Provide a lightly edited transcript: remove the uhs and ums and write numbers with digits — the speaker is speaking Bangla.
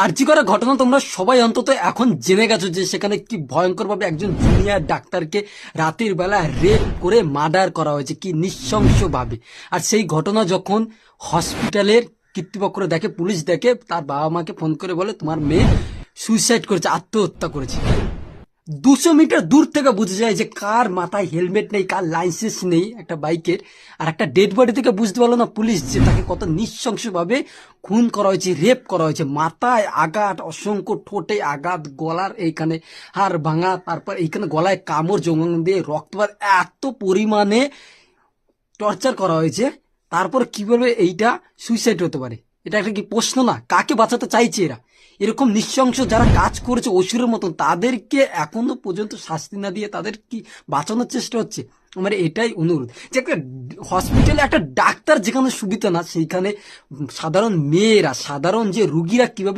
আরজি করা ঘটনা তোমরা সবাই অন্তত এখন জেনে গেছো যে সেখানে কি ভয়ঙ্করভাবে একজন জুনিয়র ডাক্তারকে রাতের বেলা রেপ করে মার্ডার করা হয়েছে, কি নৃশংসভাবে। আর সেই ঘটনা যখন হসপিটালের কর্তৃপক্ষরা দেখে, পুলিশ দেখে, তার বাবা মাকে ফোন করে বলে তোমার মেয়ে সুইসাইড করেছে, আত্মহত্যা করেছে। 200 মিটার দূর থেকে বুঝে যায় যে কার মাথায় হেলমেট নেই, কার লাইসেন্স নেই একটা বাইকের। আর একটা ডেড বডি থেকে বুঝতে পারলো না পুলিশ যে তাকে কত নৃশংসভাবে খুন করা হয়েছে, রেপ করা হয়েছে। মাথায় আঘাত অসংখ্য, ঠোঁটে আঘাত, গলার এইখানে হাড় ভাঙা, তারপর এইখানে গলায় কামড় জঙ্গল দিয়ে রক্তপাত, এত পরিমাণে টর্চার করা হয়েছে। তারপর কিভাবে এইটা সুইসাইড হতে পারে? এটা একটা কি প্রশ্ন না? কাকে বাঁচাতে চাইছে এরা? এরকম নৃশংস যারা কাজ করেছে অসুরের মতন, তাদেরকে এখনো পর্যন্ত শাস্তি না দিয়ে তাদের কি বাঁচানোর চেষ্টা হচ্ছে? আমার এটাই অনুরোধ যে একটা হসপিটালে একটা ডাক্তার যেখানে সুবিধা না, সেইখানে সাধারণ মেয়েরা, সাধারণ যে রুগীরা কিভাবে